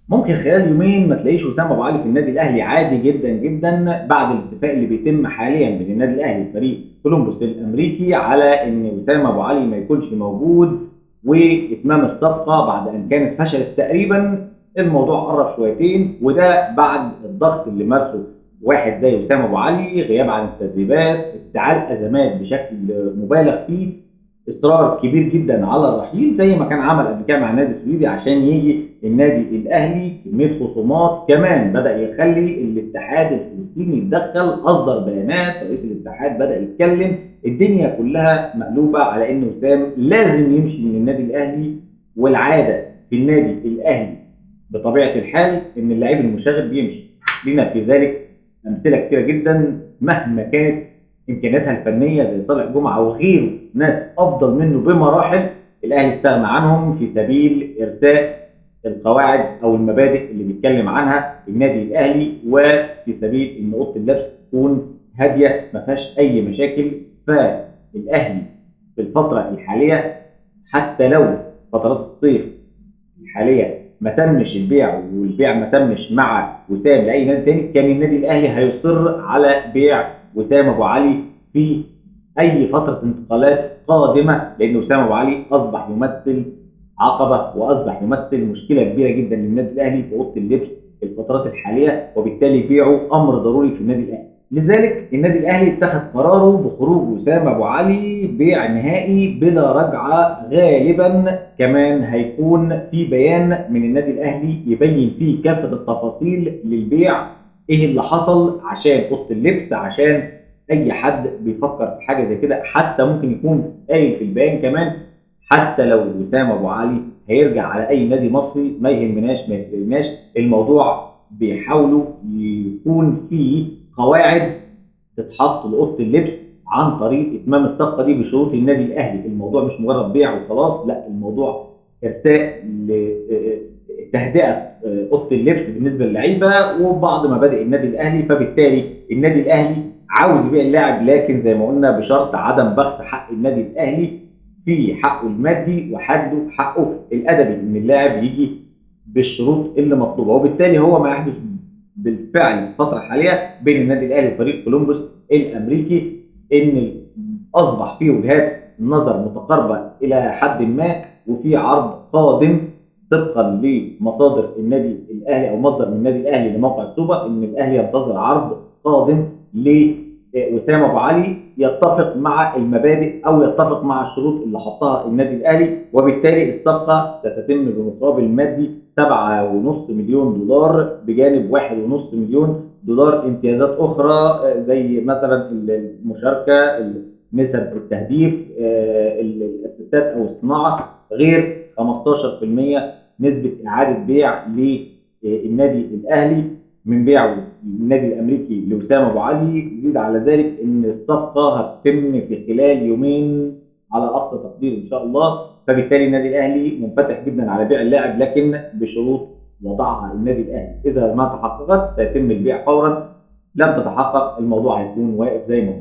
ممكن خلال يومين ما تلاقيش وسام ابو علي في النادي الاهلي، عادي جدا جدا، بعد الاتفاق اللي بيتم حاليا بين النادي الاهلي وفريق كولومبوس الامريكي على ان وسام ابو علي ما يكونش موجود، واتمام الصفقه بعد ان كانت فشلت تقريبا. الموضوع قرب شويتين، وده بعد الضغط اللي مارسه واحد زي وسام ابو علي، غياب عن التدريبات، افتعال ازمات بشكل مبالغ فيه، اصرار كبير جدا على الرحيل زي ما كان عمل قبل كده مع النادي السعودي عشان يجي النادي الاهلي. كميه خصومات، كمان بدا يخلي الاتحاد الفلسطيني يتدخل، اصدر بيانات، رئيس الاتحاد بدا يتكلم، الدنيا كلها مقلوبه على ان وسام لازم يمشي من النادي الاهلي. والعاده في النادي الاهلي بطبيعه الحال ان اللاعب المشاغب بيمشي، لنا في ذلك امثله كثيره جدا مهما كانت امكانياتها الفنيه زي صالح جمعه وغيره، ناس افضل منه بمراحل، الاهلي استغنى عنهم في سبيل ارساء القواعد او المبادئ اللي بيتكلم عنها النادي الاهلي، وفي سبيل ان اوضه اللبس تكون هاديه ما فيهاش اي مشاكل. فالاهلي في الفتره الحاليه، حتى لو فترات الصيف الحاليه ما تمش البيع، والبيع ما تمش مع وسام لاي نادي تاني، كان النادي الاهلي هيصر على بيع وسام ابو علي في اي فتره انتقالات قادمه، لان وسام ابو علي اصبح يمثل عقبه واصبح يمثل مشكله كبيره جدا للنادي الاهلي في اوضه اللبس في الفترات الحاليه، وبالتالي بيعه امر ضروري في النادي الاهلي. لذلك النادي الاهلي اتخذ قراره بخروج وسام ابو علي بيع نهائي بلا رجعه. غالبا كمان هيكون في بيان من النادي الاهلي يبين فيه كافه التفاصيل للبيع، ايه اللي حصل، عشان اوضه اللبس، عشان اي حد بيفكر في حاجه زي كده. حتى ممكن يكون قايل في البيان كمان حتى لو وسام ابو علي هيرجع على اي نادي مصري ما يهمناش ما يفرقناش. الموضوع بيحاولوا يكون فيه قواعد تتحط لاوضه اللبس عن طريق اتمام الصفقه دي بشروط النادي الاهلي. الموضوع مش مجرد بيع وخلاص، لا، الموضوع ارساء لتهدئه اوضه اللبس بالنسبه للعيبه وبعض مبادئ النادي الاهلي. فبالتالي النادي الاهلي عاوز يبيع اللاعب، لكن زي ما قلنا بشرط عدم بخس حق النادي الاهلي في حقه المادي وحده حقه الادبي، ان اللاعب يجي بالشروط اللي مطلوبه. وبالتالي هو ما يحدث بالفعل في الفتره الحاليه بين النادي الاهلي وفريق كولومبوس الامريكي، ان اصبح في وجهات نظر متقاربه الى حد ما، وفي عرض قادم طبقا لمصادر النادي الاهلي او مصدر من النادي الاهلي لموقع السوبر، ان الاهلي ينتظر عرض قادم لوسام ابو علي يتفق مع المبادئ او يتفق مع الشروط اللي حطها النادي الاهلي. وبالتالي الصفقه ستتم بمقابل مادي 7.5 مليون دولار بجانب 1.5 مليون دولار امتيازات اخرى، زي مثلا المشاركه، نسب التهديف، الاسيستات او الصناعه، غير 15% نسبه اعاده بيع للنادي الاهلي من بيع النادي الامريكي لوسام ابو علي. يزيد على ذلك ان الصفقه هتتم في خلال يومين على اقصى تقدير ان شاء الله. فبالتالي النادي الاهلي منفتح جدا على بيع اللاعب، لكن بشروط وضعها النادي الاهلي. اذا ما تحققت سيتم البيع فورا، لم تتحقق الموضوع هيكون واقف زي ما هو.